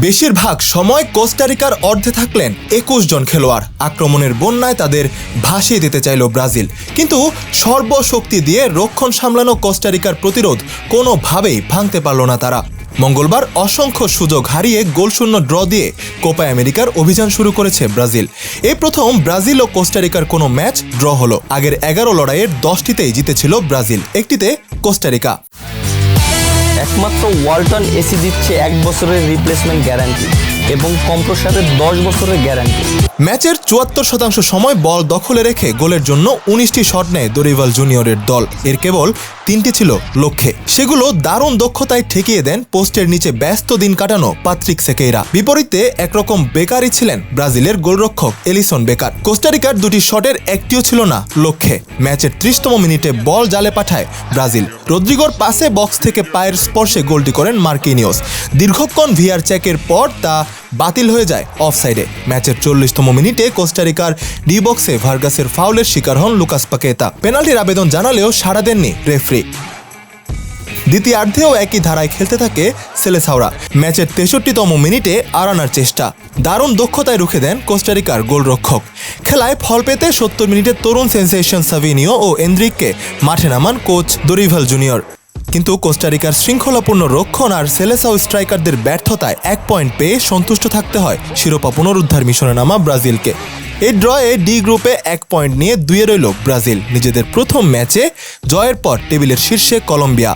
বেশিরভাগ সময় কোস্টারিকার অর্ধে থাকলেন ২১ জন খেলোয়াড়। আক্রমণের বন্যায় তাদের ভাসিয়ে দিতে চাইল ব্রাজিল, কিন্তু সর্বশক্তি দিয়ে রক্ষণ সামলানো কোস্টারিকার প্রতিরোধ কোনোভাবেই ভাঙতে পারল না তারা। মঙ্গলবার অসংখ্য সুযোগ হারিয়ে গোলশূন্য ড্র দিয়ে কোপা আমেরিকার অভিযান শুরু করেছে ব্রাজিল। এই প্রথম ব্রাজিল ও কোস্টারিকার কোনো ম্যাচ ড্র হলো। আগের ১১ লড়াইয়ের 10টিতেই জিতেছিল ব্রাজিল, একটিতে কোস্টারিকা। একমাত্র ওয়ালটন এসি দিচ্ছে 1 বছরের রিপ্লেসমেন্ট গ্যারান্টি এবং কম্প্রেসারের 10 বছরের গ্যারান্টি। ম্যাচের ৭৪% সময় বল দখলে রেখে গোলের জন্য ১৯টি শট নেয় দরিভাল জুনিয়রের দল। এর কেবল 3টি ছিল লক্ষ্যে, সেগুলো দারুণ দক্ষতায় ঠেকিয়ে দেন পোস্টের নিচে ব্যস্ত দিন কাটানো পাত্রিক সেকেইরা। বিপরীতে একরকম বেকারই ছিলেন ব্রাজিলের গোলরক্ষক এলিসন বেকার। কোস্টারিকার 2টি শটের একটিও ছিল না লক্ষ্যে। ম্যাচের 30তম মিনিটে বল জালে পাঠায় ব্রাজিল। রদ্রিগোর পাসে বক্স থেকে পায়ের স্পর্শে গোলটি করেন মার্কিনিওস। দীর্ঘক্ষণ ভিআর চেকের পর তা বাতিল হয়ে যায় অফসাইডে। ম্যাচের 40তম মিনিটে কোস্টারিকার ডি বক্সে ভার্গাসের ফাউলের শিকার হন লুকাস পাকেতা। পেনাল্টির আবেদন জানালেও সাড়া দেননি রেফারি। দ্বিতীয়ার্ধেও একই ধারায় খেলতে থাকে সেলেসাওরা। ম্যাচের 63তম মিনিটে আরানার চেষ্টা দারুণ দক্ষতায় রুখে দেন কোস্টারিকার গোলরক্ষক। খেলায় ফল পেতে 70 মিনিটে তরুণ সেন্সেশন সাভিনিও ও এন্দ্রিককে মাঠে নামান কোচ দরিভাল জুনিয়র। কিন্তু কোস্টারিকার শৃঙ্খলাপূর্ণ রক্ষণ আর সেলেসাও স্ট্রাইকারদের ব্যর্থতায় 1 পয়েন্ট পেয়ে সন্তুষ্ট থাকতে হয় শিরোপা পুনরুদ্ধার মিশনে নামা ব্রাজিলকে। এই ড্রয়ে ডি গ্রুপে 1 পয়েন্ট নিয়ে 2-এ রইল ব্রাজিল। নিজেদের প্রথম ম্যাচে জয়ের পর টেবিলের শীর্ষে কলম্বিয়া।